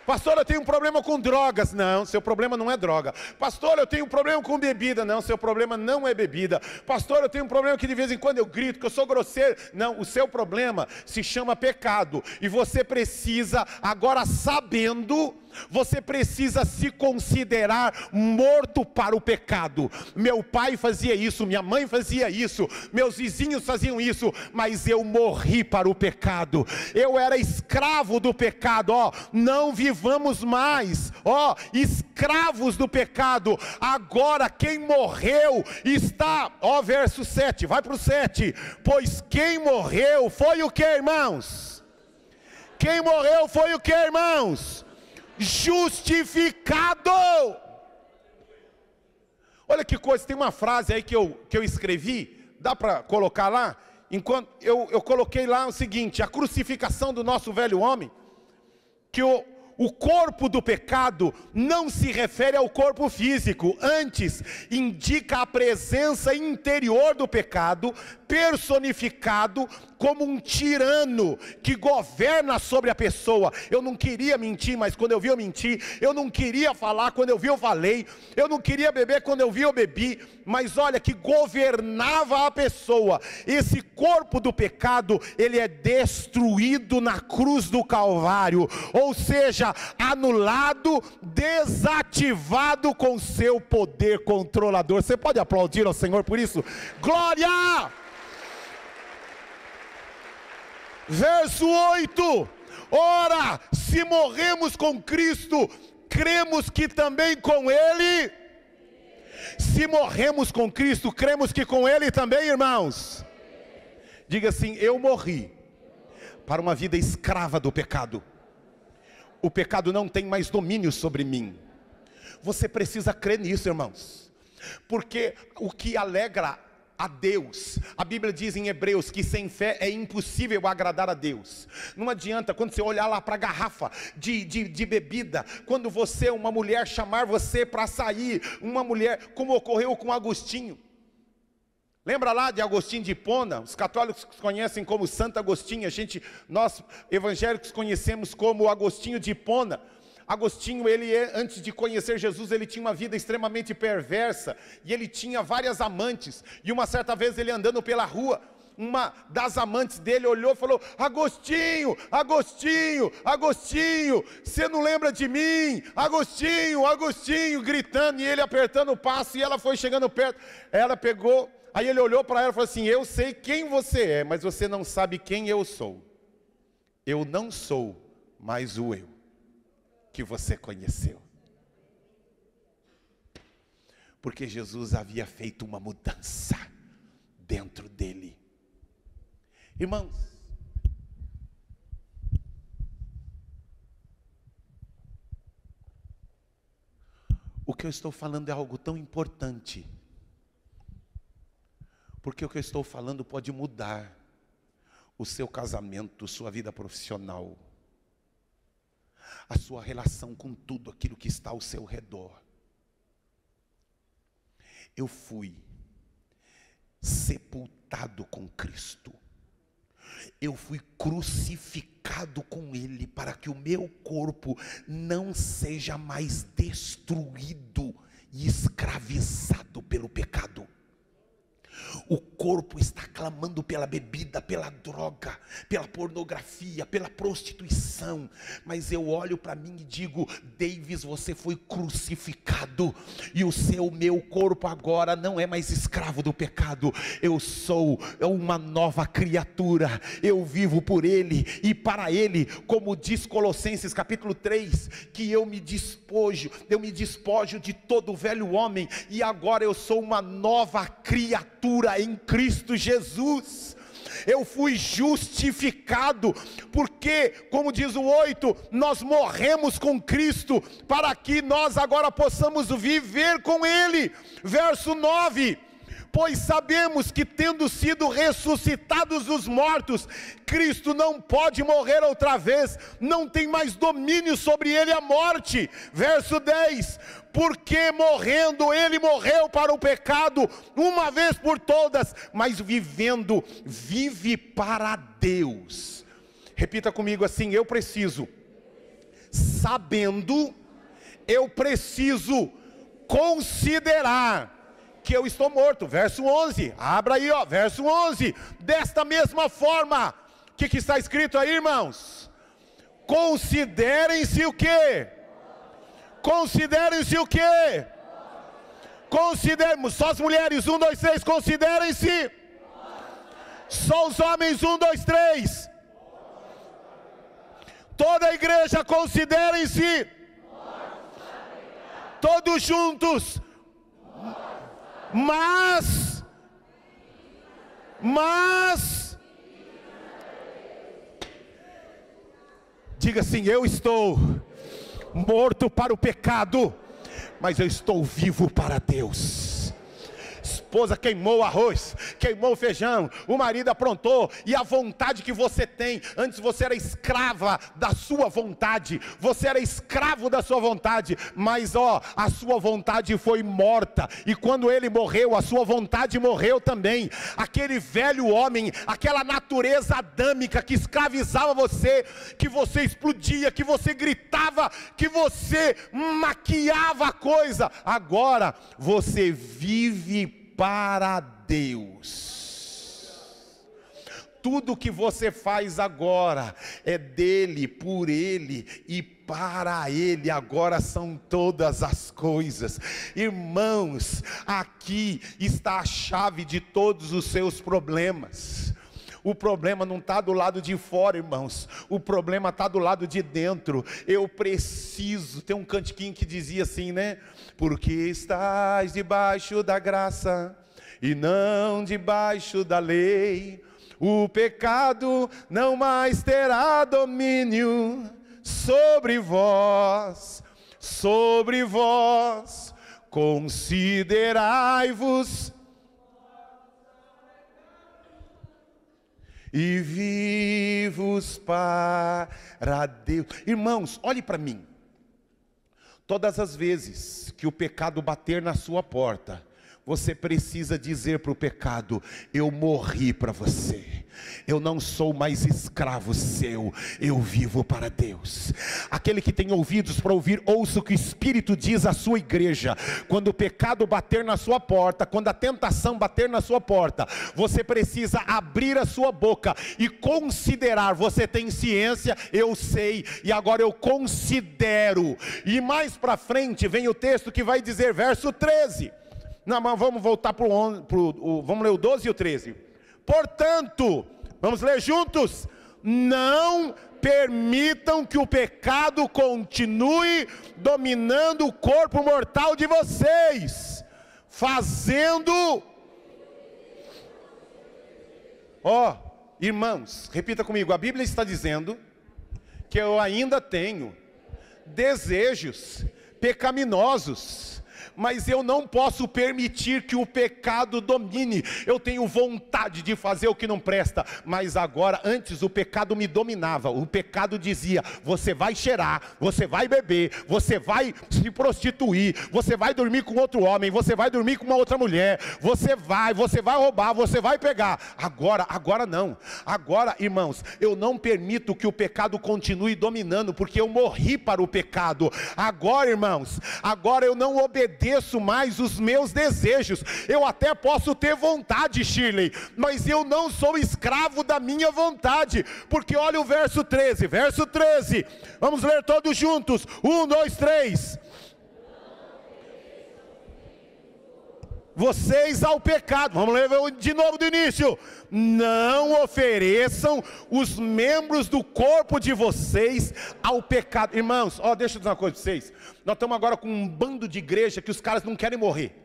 Pastor, eu tenho um problema com drogas. Não, seu problema não é droga. Pastor, eu tenho um problema com bebida. Não, seu problema não é bebida. Pastor, eu tenho um problema que de vez em quando eu grito, que eu sou grosseiro. Não, o seu problema se chama pecado. E você precisa, agora sabendo, você precisa se considerar morto para o pecado. Meu pai fazia isso, minha mãe fazia isso, meus vizinhos faziam isso, mas eu morri para o pecado. Eu era escravo do pecado. Não vivamos mais, escravos do pecado. Agora quem morreu está, verso 7, vai para o 7. Pois quem morreu foi o que, irmãos? Quem morreu foi o que, irmãos? Justificado. Olha que coisa, tem uma frase aí que eu escrevi, dá para colocar lá? Enquanto eu coloquei lá o seguinte: a crucificação do nosso velho homem, que o corpo do pecado não se refere ao corpo físico, antes indica a presença interior do pecado, personificado como um tirano que governa sobre a pessoa. Eu não queria mentir, mas quando eu vi eu menti. Eu não queria falar, quando eu vi eu falei. Eu não queria beber, quando eu vi eu bebi. Mas olha, que governava a pessoa. Esse corpo do pecado, ele é destruído na cruz do Calvário, ou seja, anulado, desativado com seu poder controlador. Você pode aplaudir ao Senhor por isso? Glória! Verso 8: ora, se morremos com Cristo, cremos que também com Ele. Se morremos com Cristo, cremos que com Ele também, irmãos. Diga assim: eu morri para uma vida escrava do pecado. O pecado não tem mais domínio sobre mim. Você precisa crer nisso, irmãos, porque o que alegra a Deus, a Bíblia diz em Hebreus que sem fé é impossível agradar a Deus. Não adianta, quando você olhar lá para a garrafa de bebida, quando você, uma mulher, chamar você para sair, uma mulher, como ocorreu com Agostinho. Lembra lá de Agostinho de Hipona? Os católicos conhecem como Santo Agostinho, nós evangélicos conhecemos como Agostinho de Hipona. Agostinho, antes de conhecer Jesus, ele tinha uma vida extremamente perversa, e ele tinha várias amantes, e uma certa vez ele andando pela rua, uma das amantes dele olhou e falou: Agostinho, Agostinho, Agostinho, você não lembra de mim? Agostinho, Agostinho, gritando, e ele apertando o passo, e ela foi chegando perto, ela pegou, aí ele olhou para ela e falou assim: eu sei quem você é, mas você não sabe quem eu sou. Eu não sou mais o eu que você conheceu. Porque Jesus havia feito uma mudança dentro dele. Irmãos, o que eu estou falando é algo tão importante, porque o que eu estou falando pode mudar o seu casamento, sua vida profissional, a sua relação com tudo aquilo que está ao seu redor. Eu fui sepultado com Cristo. Eu fui crucificado com Ele para que o meu corpo não seja mais destruído e escravizado pelo pecado. O corpo está clamando pela bebida, pela droga, pela pornografia, pela prostituição. Mas eu olho para mim e digo: Davis, você foi crucificado, e meu corpo agora não é mais escravo do pecado. Eu sou uma nova criatura. Eu vivo por Ele e para Ele, como diz Colossenses capítulo 3, que eu me despojo de todo o velho homem, e agora eu sou uma nova criatura em Cristo Jesus. Eu fui justificado, porque, como diz o 8, nós morremos com Cristo, para que nós agora possamos viver com Ele. Verso 9: pois sabemos que, tendo sido ressuscitados dos mortos, Cristo não pode morrer outra vez, não tem mais domínio sobre ele a morte. Verso 10: porque morrendo, ele morreu para o pecado, uma vez por todas, mas vivendo, vive para Deus. Repita comigo assim: eu preciso sabendo, eu preciso considerar que eu estou morto. Verso 11, abra aí, ó, verso 11. Desta mesma forma, o que está escrito aí, irmãos? Considerem-se o quê? Considerem-se o quê? Consideremos, só as mulheres, 1, 2, 3, considerem-se. Só os homens, 1, 2, 3. Toda a igreja, considerem-se. Todos juntos. Mas diga assim: eu estou morto para o pecado, mas eu estou vivo para Deus. Esposa queimou o arroz, queimou o feijão, o marido aprontou, e a vontade que você tem, antes você era escrava da sua vontade, você era escravo da sua vontade, mas ó, a sua vontade foi morta, e quando ele morreu, a sua vontade morreu também. Aquele velho homem, aquela natureza adâmica que escravizava você, que você explodia, que você gritava, que você maquiava a coisa, agora você vive para Deus. Tudo que você faz agora é dele, por ele e para ele. Agora são todas as coisas. Irmãos, aqui está a chave de todos os seus problemas. O problema não está do lado de fora, irmãos. O problema está do lado de dentro. Eu preciso. Tem um cantiquinho que dizia assim, né? Porque estás debaixo da graça e não debaixo da lei. O pecado não mais terá domínio sobre vós. Sobre vós. Considerai-vos e vivos para Deus. Irmãos, olhe para mim. Todas as vezes que o pecado bater na sua porta, você precisa dizer para o pecado: eu morri para você. Eu não sou mais escravo seu, eu vivo para Deus. Aquele que tem ouvidos para ouvir, ouça o que o Espírito diz à sua igreja. Quando o pecado bater na sua porta, quando a tentação bater na sua porta, você precisa abrir a sua boca e considerar. Você tem ciência, eu sei, e agora eu considero. E mais para frente vem o texto que vai dizer, verso 13. Não, mas vamos voltar para vamos ler o 12 e o 13. Portanto, vamos ler juntos. Não permitam que o pecado continue dominando o corpo mortal de vocês, fazendo... Ó, irmãos, repita comigo. A Bíblia está dizendo que eu ainda tenho desejos pecaminosos, mas eu não posso permitir que o pecado domine. Eu tenho vontade de fazer o que não presta, mas agora, antes o pecado me dominava. O pecado dizia: você vai cheirar, você vai beber, você vai se prostituir, você vai dormir com outro homem, você vai dormir com uma outra mulher, você vai roubar, você vai pegar. Agora não. Agora, irmãos, eu não permito que o pecado continue dominando, porque eu morri para o pecado. Agora, irmãos, agora eu não obedeço mais os meus desejos. Eu até posso ter vontade, Shirley, mas eu não sou escravo da minha vontade, porque olha o verso 13, vamos ler todos juntos, 1, 2, 3. Vocês ao pecado, vamos ler de novo do início. Não ofereçam os membros do corpo de vocês ao pecado. Irmãos, ó, deixa eu dizer uma coisa para vocês. Nós estamos agora com um bando de igreja que os caras não querem morrer.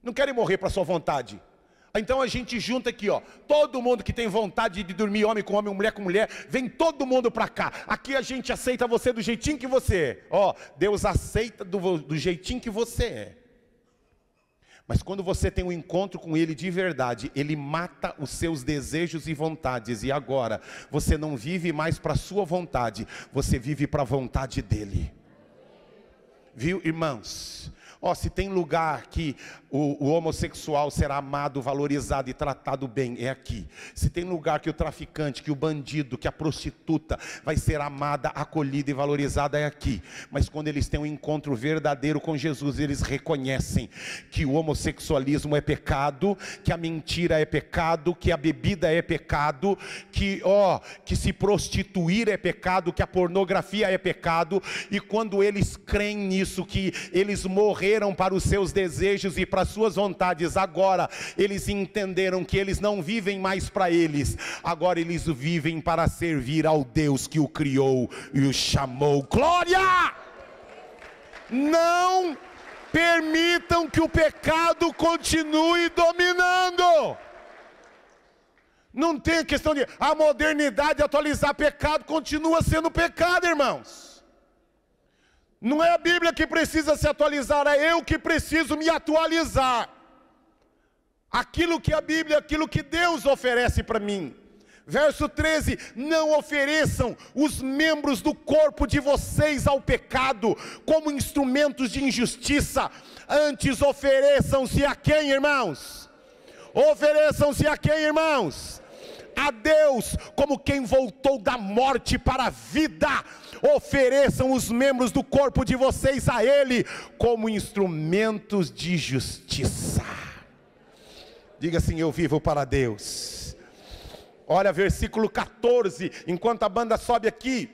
Não querem morrer para a sua vontade. Então a gente junta aqui, ó, todo mundo que tem vontade de dormir homem com homem, mulher com mulher, vem todo mundo para cá. Aqui a gente aceita você do jeitinho que você é. Ó, Deus aceita do jeitinho que você é. Mas quando você tem um encontro com Ele de verdade, Ele mata os seus desejos e vontades. E agora, você não vive mais para a sua vontade, você vive para a vontade dEle. Viu, irmãos? Ó, se tem lugar que o homossexual será amado, valorizado e tratado bem, é aqui. Se tem lugar que o traficante, que o bandido, que a prostituta vai ser amada, acolhida e valorizada, é aqui. Mas quando eles têm um encontro verdadeiro com Jesus, eles reconhecem que o homossexualismo é pecado, que a mentira é pecado, que a bebida é pecado, que se prostituir é pecado, que a pornografia é pecado. E quando eles creem nisso, que eles morreram para os seus desejos e para as suas vontades, agora eles entenderam que eles não vivem mais para eles, agora eles vivem para servir ao Deus que o criou e o chamou. Glória! Não permitam que o pecado continue dominando. Não tem questão de a modernidade atualizar pecado, continua sendo pecado, irmãos. Não é a Bíblia que precisa se atualizar, é eu que preciso me atualizar. Aquilo que a Bíblia, aquilo que Deus oferece para mim. Verso 13, não ofereçam os membros do corpo de vocês ao pecado, como instrumentos de injustiça. Antes ofereçam-se a quem, irmãos? Ofereçam-se a quem, irmãos? A Deus, como quem voltou da morte para a vida. Ofereçam os membros do corpo de vocês a Ele, como instrumentos de justiça. Diga assim: eu vivo para Deus. Olha, versículo 14, enquanto a banda sobe aqui,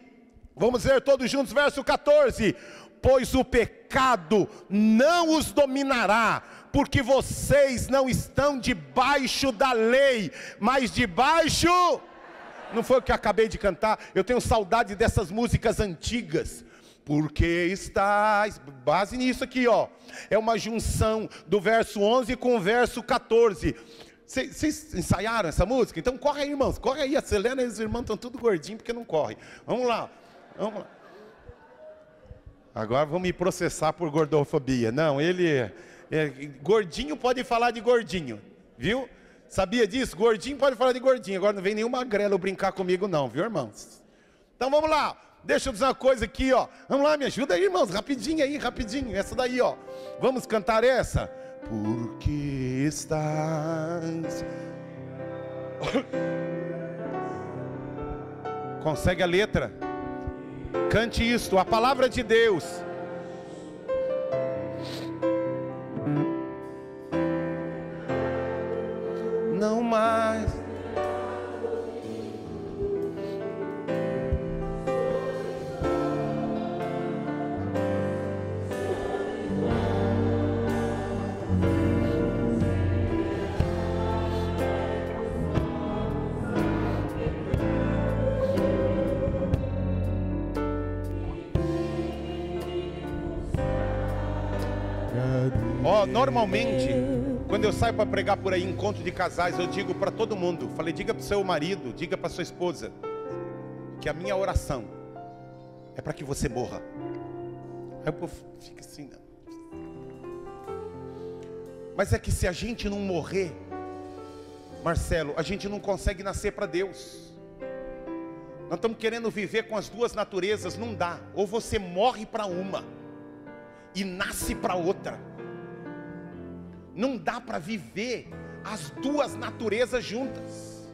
vamos ler todos juntos, verso 14. Pois o pecado não os dominará, porque vocês não estão debaixo da lei, mas debaixo... Não foi o que eu acabei de cantar? Eu tenho saudade dessas músicas antigas. Porque estás... Base nisso aqui, ó. É uma junção do verso 11 com o verso 14. Vocês ensaiaram essa música? Então corre aí, irmãos. Corre aí. A Selena e os irmãos estão tudo gordinhos porque não correm. Vamos lá. Vamos lá. Agora vão me processar por gordofobia. Não, gordinho pode falar de gordinho. Viu? Sabia disso? Gordinho pode falar de gordinho. Agora não vem nenhum magrelo brincar comigo não, viu, irmãos? Então vamos lá. Deixa eu dizer uma coisa aqui, ó. Vamos lá, me ajuda aí, irmãos. Rapidinho aí, rapidinho. Essa daí, ó. Vamos cantar essa? Porque estás... Consegue a letra? Cante isto, a palavra de Deus. Não mais. Normalmente, quando eu saio para pregar por aí, encontro de casais, eu digo para todo mundo, falei, diga para o seu marido, diga para sua esposa, que a minha oração é para que você morra. Aí o povo fica assim, não. Mas é que se a gente não morrer, Marcelo, a gente não consegue nascer para Deus. Nós estamos querendo viver com as duas naturezas, não dá. Ou você morre para uma e nasce para outra. Não dá para viver as duas naturezas juntas.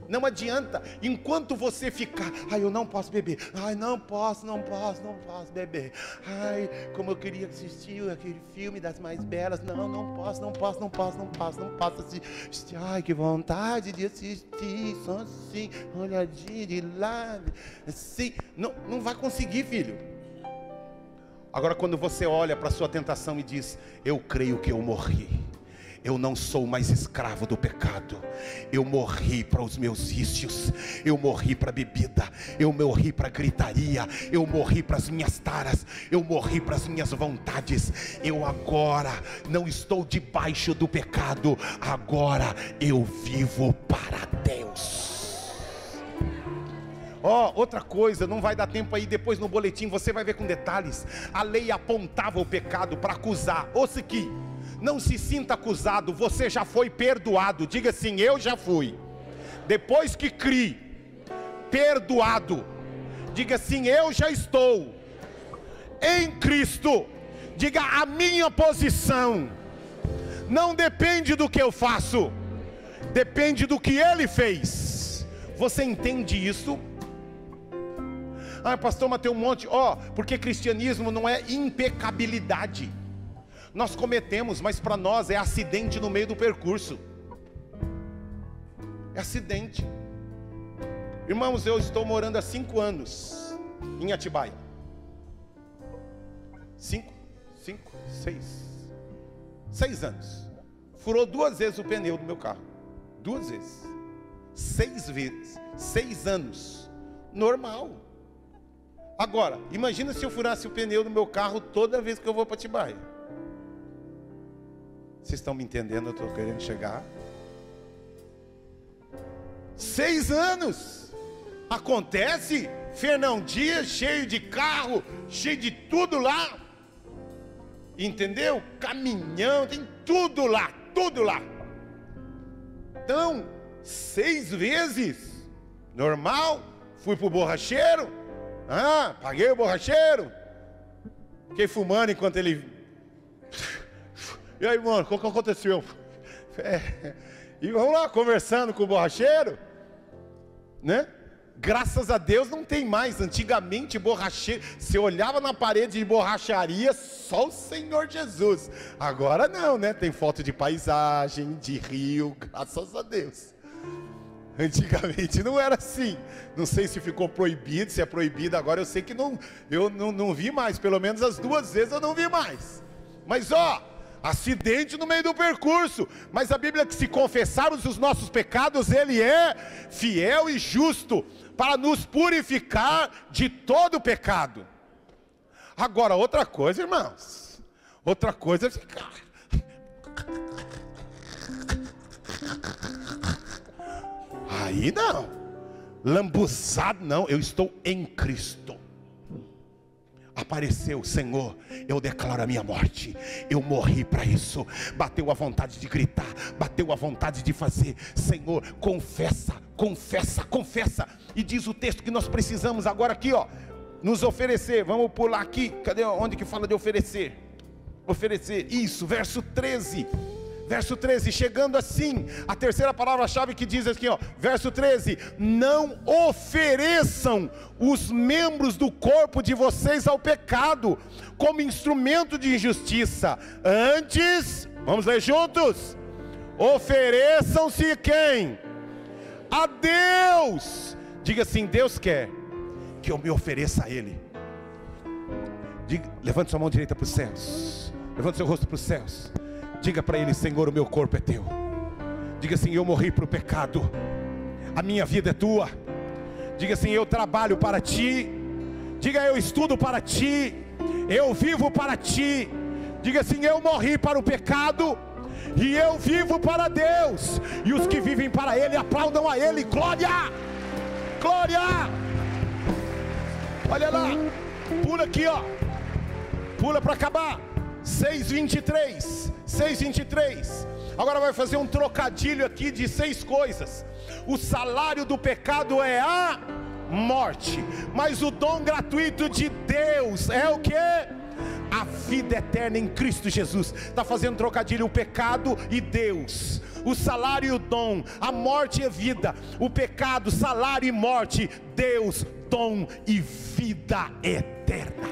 Não adianta, enquanto você ficar, eu não posso beber, não posso beber, como eu queria assistir aquele filme das mais belas, não posso assistir, que vontade de assistir, só assim, olhadinha de lado, assim, não vai conseguir, filho. Agora quando você olha para a sua tentação e diz, eu creio que eu morri, eu não sou mais escravo do pecado, eu morri para os meus vícios, eu morri para a bebida, eu morri para a gritaria, eu morri para as minhas taras, eu morri para as minhas vontades, eu agora não estou debaixo do pecado, agora eu vivo para Deus. Outra coisa, não vai dar tempo aí, depois no boletim você vai ver com detalhes. A lei apontava o pecado para acusar. Ouça aqui, não se sinta acusado, você já foi perdoado. Diga assim, eu já fui. Depois que criei, perdoado. Diga assim, eu já estou em Cristo. Diga: a minha posição não depende do que eu faço, depende do que Ele fez. Você entende isso? Ah, pastor, mas tem um monte. Porque cristianismo não é impecabilidade. Nós cometemos, mas para nós é acidente no meio do percurso. É acidente. Irmãos, eu estou morando há 5 anos em Atibaia. 6 anos. Furou 2 vezes o pneu do meu carro. 2 vezes. 6 vezes. 6 anos. Normal. Agora, imagina se eu furasse o pneu do meu carro toda vez que eu vou para Atibaia. Vocês estão me entendendo? Eu estou querendo chegar. 6 anos. Acontece. Fernão Dias, cheio de carro, cheio de tudo lá. Entendeu? Caminhão, tem tudo lá, tudo lá. Então, 6 vezes. Normal. Fui pro borracheiro. Paguei o borracheiro. Fiquei fumando enquanto ele... E aí, mano, o que aconteceu? E vamos lá, conversando com o borracheiro, né? Graças a Deus não tem mais. Antigamente, borracheiro, você olhava na parede de borracharia, só o Senhor Jesus. Agora não, né? Tem foto de paisagem, de rio, graças a Deus. Antigamente não era assim. Não sei se ficou proibido, se é proibido agora. Eu sei que eu não vi mais. Pelo menos as 2 vezes eu não vi mais. Mas acidente no meio do percurso. Mas a Bíblia diz que se confessarmos os nossos pecados, Ele é fiel e justo para nos purificar de todo pecado. Agora, outra coisa, irmãos, outra coisa é ficar... Aí não, lambuzado não, eu estou em Cristo. Apareceu, Senhor, eu declaro a minha morte, eu morri para isso. Bateu a vontade de gritar, bateu a vontade de fazer. Senhor, confessa, confessa, confessa. E diz o texto que nós precisamos agora aqui, nos oferecer. Vamos pular aqui, cadê onde que fala de oferecer? Oferecer, isso, verso 13. Verso 13, chegando assim, a terceira palavra-chave que diz aqui, verso 13: não ofereçam os membros do corpo de vocês ao pecado, como instrumento de injustiça. Antes, vamos ler juntos, ofereçam-se quem? A Deus. Diga assim: Deus quer que eu me ofereça a Ele. Levante sua mão direita para os céus, levante seu rosto para os céus. Diga para Ele: Senhor, o meu corpo é Teu. Diga assim: eu morri para o pecado, a minha vida é Tua. Diga assim: eu trabalho para Ti. Diga: eu estudo para Ti, eu vivo para Ti. Diga assim: eu morri para o pecado e eu vivo para Deus. E os que vivem para Ele, aplaudam a Ele. Glória, glória. Olha lá, pula aqui, pula para acabar. 6:23. 6:23. Agora vai fazer um trocadilho aqui de 6 coisas. O salário do pecado é a morte, mas o dom gratuito de Deus é o que? A vida eterna em Cristo Jesus. Está fazendo trocadilho: o pecado e Deus, o salário e o dom. A morte é vida, o pecado, salário e morte. Deus, dom e vida eterna.